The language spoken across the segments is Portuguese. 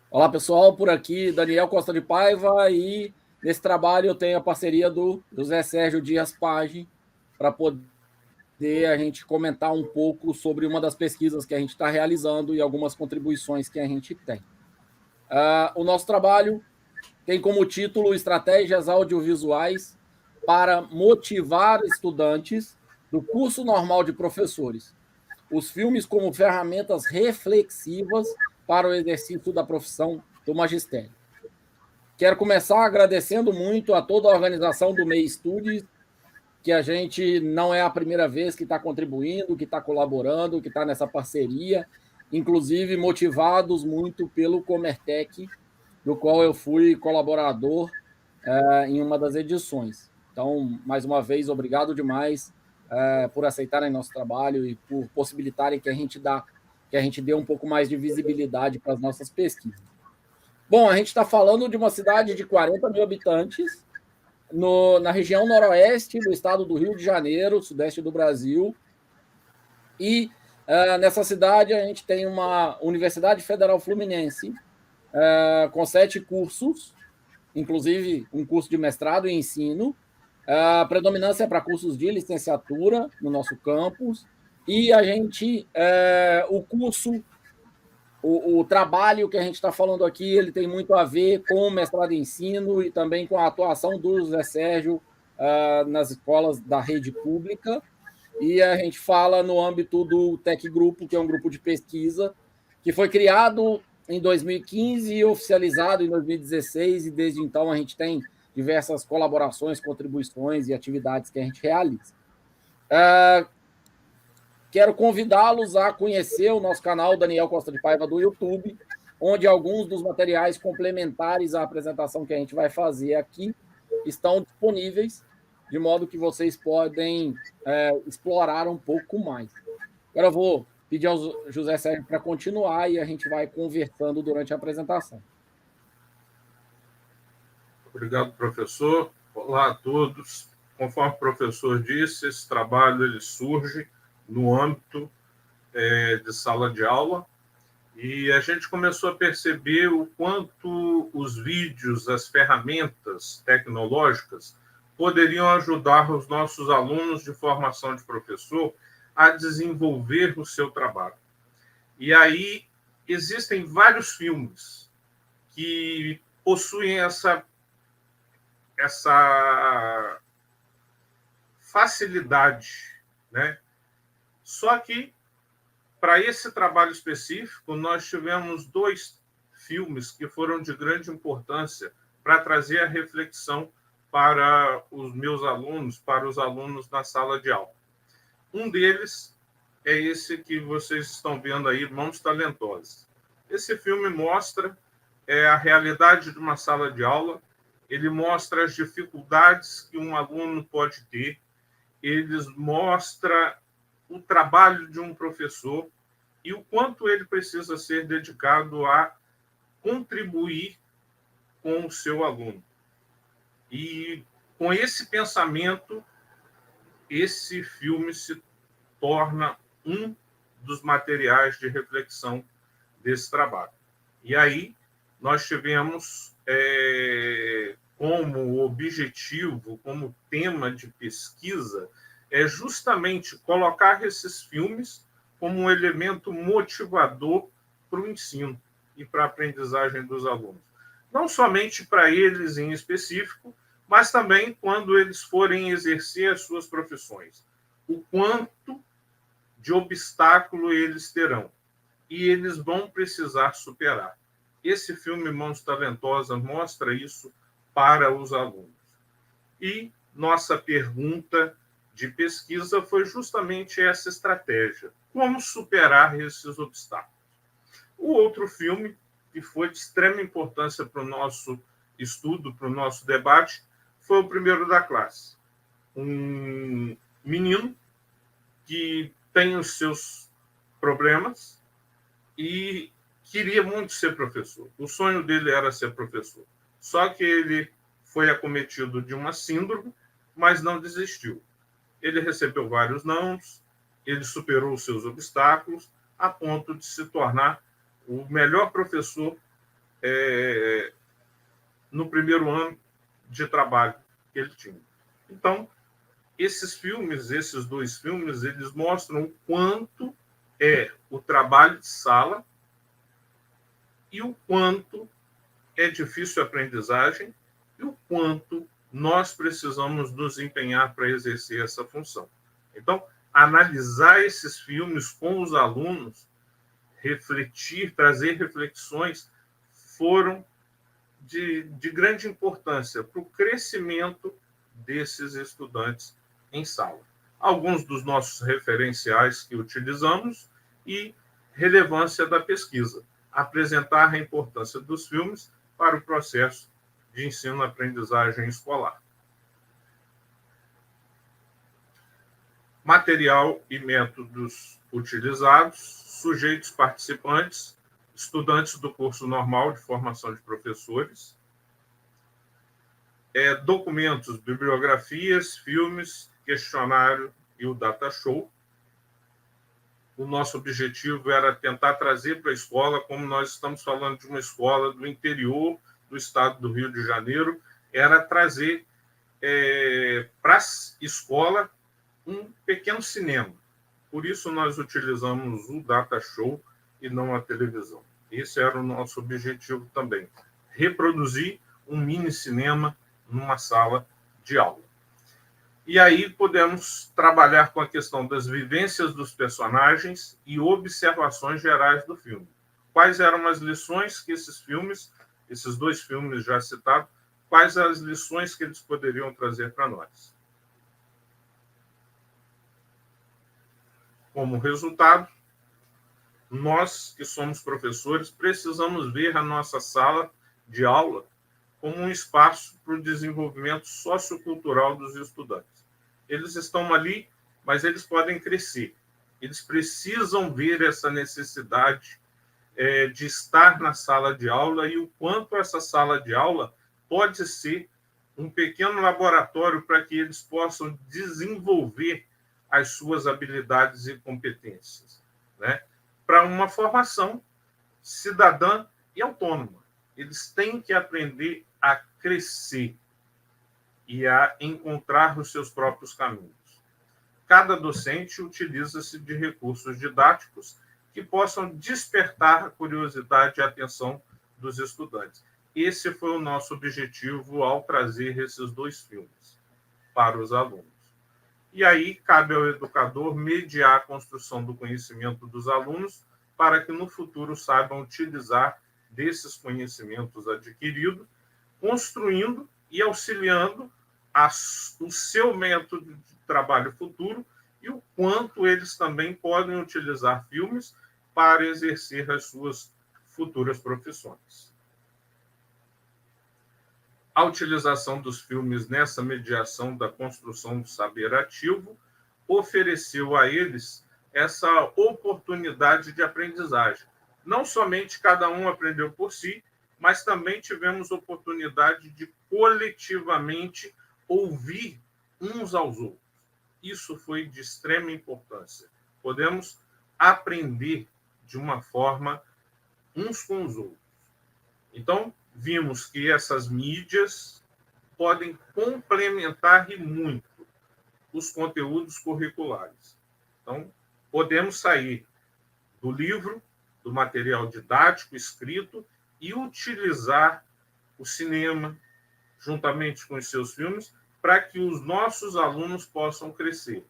Olá, pessoal, por aqui, Daniel Costa de Paiva, e nesse trabalho eu tenho a parceria do José Sérgio Dias Page para poder a gente comentar um pouco sobre uma das pesquisas que a gente está realizando e algumas contribuições que a gente tem. O nosso trabalho tem como título Estratégias Audiovisuais para motivar estudantes do curso normal de professores. Os filmes como ferramentas reflexivas para o exercício da profissão do magistério. Quero começar agradecendo muito a toda a organização do MEI Studies, que a gente não é a primeira vez que está contribuindo, que está colaborando, que está nessa parceria, inclusive motivados muito pelo Comertec, do qual eu fui colaborador em uma das edições. Então, mais uma vez, obrigado demais por aceitarem nosso trabalho e por possibilitarem que a gente dê um pouco mais de visibilidade para as nossas pesquisas. Bom, a gente está falando de uma cidade de 40 mil habitantes, na região noroeste do estado do Rio de Janeiro, sudeste do Brasil. E nessa cidade a gente tem uma Universidade Federal Fluminense, com 7 cursos, inclusive um curso de mestrado em ensino. A predominância é para cursos de licenciatura no nosso campus. E a gente, o curso o trabalho que a gente está falando aqui, ele tem muito a ver com o mestrado em ensino e também com a atuação do José Sérgio nas escolas da rede pública. E a gente fala no âmbito do Tec Grupo, que é um grupo de pesquisa que foi criado em 2015 e oficializado em 2016, e desde então a gente tem diversas colaborações, contribuições e atividades que a gente realiza. Quero convidá-los a conhecer o nosso canal Daniel Costa de Paiva do YouTube, onde alguns dos materiais complementares à apresentação que a gente vai fazer aqui estão disponíveis, de modo que vocês podem explorar um pouco mais. Agora eu vou pedir ao José Sérgio para continuar e a gente vai conversando durante a apresentação. Obrigado, professor. Olá a todos. Conforme o professor disse, esse trabalho ele surge no âmbito de sala de aula, e a gente começou a perceber o quanto os vídeos, as ferramentas tecnológicas poderiam ajudar os nossos alunos de formação de professor a desenvolver o seu trabalho. E aí existem vários filmes que possuem essa facilidade, né? Só que, para esse trabalho específico, nós tivemos 2 filmes que foram de grande importância para trazer a reflexão para os meus alunos, para os alunos na sala de aula. Um deles é esse que vocês estão vendo aí, Mãos Talentosas. Esse filme mostra a realidade de uma sala de aula, ele mostra as dificuldades que um aluno pode ter, ele mostra o trabalho de um professor e o quanto ele precisa ser dedicado a contribuir com o seu aluno. E com esse pensamento, esse filme se torna um dos materiais de reflexão desse trabalho. E aí nós tivemos como objetivo, como tema de pesquisa, justamente colocar esses filmes como um elemento motivador para o ensino e para a aprendizagem dos alunos. Não somente para eles em específico, mas também quando eles forem exercer as suas profissões. O quanto de obstáculo eles terão e eles vão precisar superar. Esse filme Mãos Talentosas mostra isso para os alunos. E nossa pergunta de pesquisa foi justamente essa estratégia: como superar esses obstáculos? O outro filme, que foi de extrema importância para o nosso estudo, para o nosso debate, foi o Primeiro da Classe. Um menino que tem os seus problemas e queria muito ser professor. O sonho dele era ser professor. Só que ele foi acometido de uma síndrome, mas não desistiu. Ele recebeu vários nãos, ele superou os seus obstáculos, a ponto de se tornar o melhor professor no primeiro ano de trabalho que ele tinha. Então, esses dois filmes, eles mostram o quanto é o trabalho de sala e o quanto é difícil a aprendizagem e o quanto nós precisamos nos empenhar para exercer essa função. Então, analisar esses filmes com os alunos, refletir, trazer reflexões, foram de grande importância para o crescimento desses estudantes em sala. Alguns dos nossos referenciais que utilizamos e relevância da pesquisa. Apresentar a importância dos filmes para o processo de ensino-aprendizagem escolar. Material e métodos utilizados, sujeitos participantes, estudantes do curso normal de formação de professores, documentos, bibliografias, filmes, questionário e o data show. O nosso objetivo era tentar trazer para a escola, como nós estamos falando de uma escola do interior do estado do Rio de Janeiro, era trazer para a escola um pequeno cinema. Por isso, nós utilizamos o data show e não a televisão. Esse era o nosso objetivo também. Reproduzir um mini cinema numa sala de aula. E aí podemos trabalhar com a questão das vivências dos personagens e observações gerais do filme. Quais eram as lições que esses dois filmes já citados, quais as lições que eles poderiam trazer para nós? Como resultado, nós que somos professores precisamos ver a nossa sala de aula como um espaço para o desenvolvimento sociocultural dos estudantes. Eles estão ali, mas eles podem crescer. Eles precisam ver essa necessidade de estar na sala de aula e o quanto essa sala de aula pode ser um pequeno laboratório para que eles possam desenvolver as suas habilidades e competências, né? Para uma formação cidadã e autônoma. Eles têm que aprender a crescer e a encontrar os seus próprios caminhos. Cada docente utiliza-se de recursos didáticos que possam despertar a curiosidade e a atenção dos estudantes. Esse foi o nosso objetivo ao trazer esses dois filmes para os alunos. E aí cabe ao educador mediar a construção do conhecimento dos alunos para que no futuro saibam utilizar desses conhecimentos adquiridos, construindo e auxiliando o seu método de trabalho futuro e o quanto eles também podem utilizar filmes para exercer as suas futuras profissões. A utilização dos filmes nessa mediação da construção do saber ativo ofereceu a eles essa oportunidade de aprendizagem. Não somente cada um aprendeu por si, mas também tivemos oportunidade de coletivamente ouvir uns aos outros. Isso foi de extrema importância. Podemos aprender de uma forma uns com os outros. Então, vimos que essas mídias podem complementar e muito os conteúdos curriculares. Então, podemos sair do livro, do material didático escrito e utilizar o cinema, juntamente com os seus filmes, para que os nossos alunos possam crescer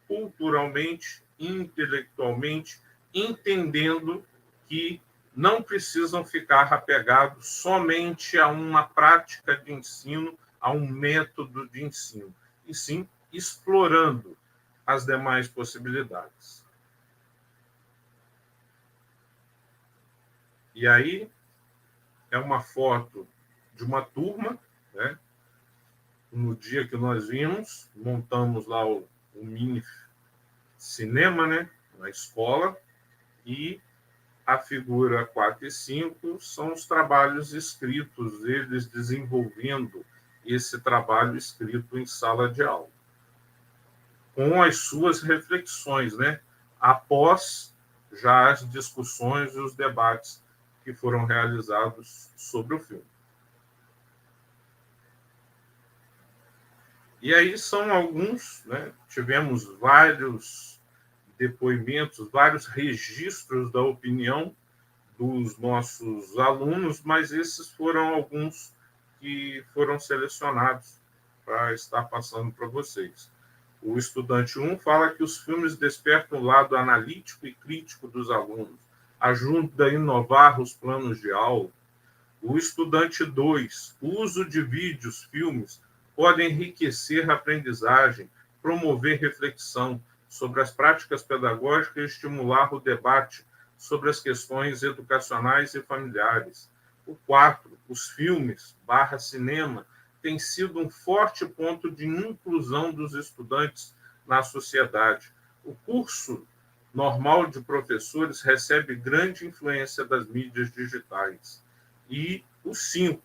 culturalmente, intelectualmente, entendendo que não precisam ficar apegados somente a uma prática de ensino, a um método de ensino, e sim explorando as demais possibilidades. E aí é uma foto de uma turma, né? No dia que nós vimos, montamos lá o mini cinema, né? Na escola, e a figura 4 e 5 são os trabalhos escritos, eles desenvolvendo esse trabalho escrito em sala de aula, com as suas reflexões, né? Após já as discussões e os debates que foram realizados sobre o filme. E aí são alguns, né? Tivemos vários depoimentos, vários registros da opinião dos nossos alunos, mas esses foram alguns que foram selecionados para estar passando para vocês. O estudante 1 fala que os filmes despertam o lado analítico e crítico dos alunos, ajudam a inovar os planos de aula. O estudante 2, o uso de vídeos, filmes, pode enriquecer a aprendizagem, promover reflexão sobre as práticas pedagógicas e estimular o debate sobre as questões educacionais e familiares. O 4, os filmes / cinema têm sido um forte ponto de inclusão dos estudantes na sociedade. O curso normal de professores recebe grande influência das mídias digitais. E o 5,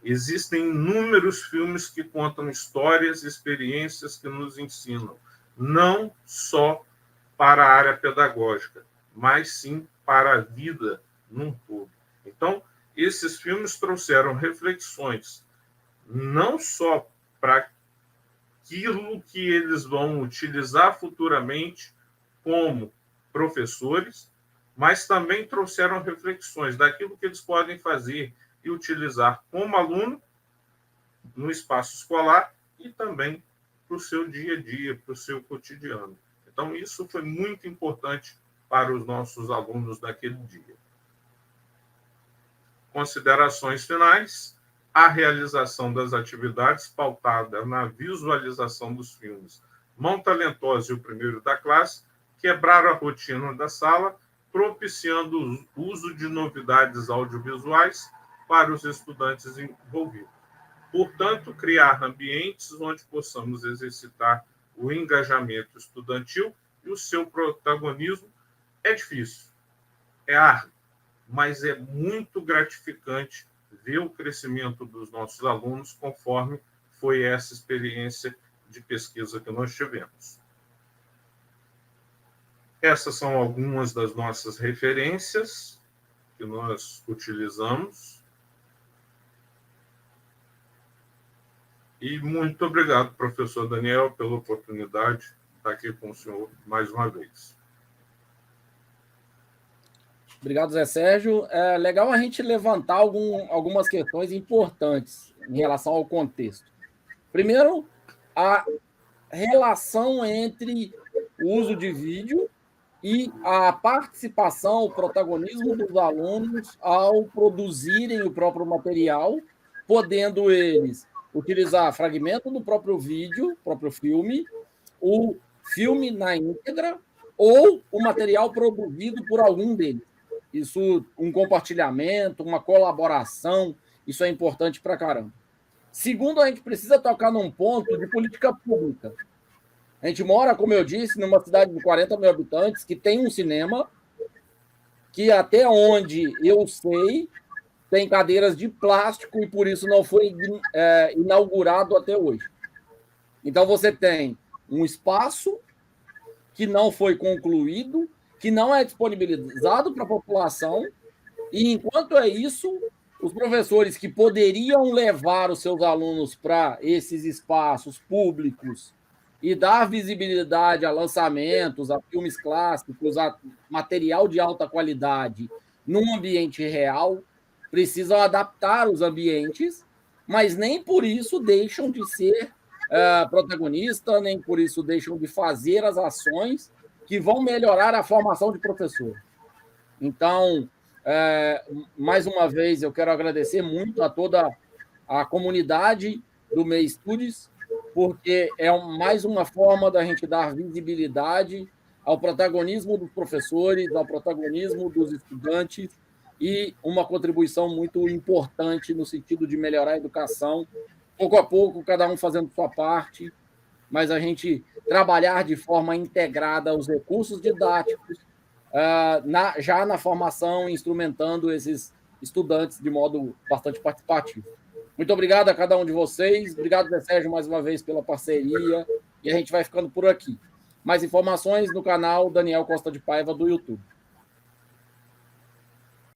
existem inúmeros filmes que contam histórias e experiências que nos ensinam, não só para a área pedagógica, mas sim para a vida num todo. Então, esses filmes trouxeram reflexões, não só para aquilo que eles vão utilizar futuramente como professores, mas também trouxeram reflexões daquilo que eles podem fazer e utilizar como aluno no espaço escolar e também para o seu dia a dia, para o seu cotidiano. Então, isso foi muito importante para os nossos alunos naquele dia. Considerações finais. A realização das atividades pautada na visualização dos filmes Mão Talentosa e o Primeiro da Classe quebraram a rotina da sala, propiciando o uso de novidades audiovisuais para os estudantes envolvidos. Portanto, criar ambientes onde possamos exercitar o engajamento estudantil e o seu protagonismo é difícil, é árduo, mas é muito gratificante ver o crescimento dos nossos alunos conforme foi essa experiência de pesquisa que nós tivemos. Essas são algumas das nossas referências que nós utilizamos. E muito obrigado, professor Daniel, pela oportunidade de estar aqui com o senhor mais uma vez. Obrigado, Zé Sérgio. É legal a gente levantar algumas questões importantes em relação ao contexto. Primeiro, a relação entre o uso de vídeo e a participação, o protagonismo dos alunos ao produzirem o próprio material, podendo eles utilizar fragmento do próprio vídeo, próprio filme, o filme na íntegra ou o material produzido por algum deles. Isso, um compartilhamento, uma colaboração, isso é importante para caramba. Segundo, a gente precisa tocar num ponto de política pública. A gente mora, como eu disse, numa cidade de 40 mil habitantes que tem um cinema que, até onde eu sei, tem cadeiras de plástico e, por isso, não foi inaugurado até hoje. Então, você tem um espaço que não foi concluído, que não é disponibilizado para a população, e, enquanto é isso, os professores que poderiam levar os seus alunos para esses espaços públicos e dar visibilidade a lançamentos, a filmes clássicos, a material de alta qualidade num ambiente real, precisam adaptar os ambientes, mas nem por isso deixam de ser protagonistas, nem por isso deixam de fazer as ações que vão melhorar a formação de professor. Então, mais uma vez, eu quero agradecer muito a toda a comunidade do MEI Studies, porque é mais uma forma da gente dar visibilidade ao protagonismo dos professores, ao protagonismo dos estudantes, e uma contribuição muito importante no sentido de melhorar a educação, pouco a pouco, cada um fazendo sua parte, mas a gente trabalhar de forma integrada os recursos didáticos, já na formação, instrumentando esses estudantes de modo bastante participativo. Muito obrigado a cada um de vocês. Obrigado, Zé Sérgio, mais uma vez pela parceria. E a gente vai ficando por aqui. Mais informações no canal Daniel Costa de Paiva do YouTube.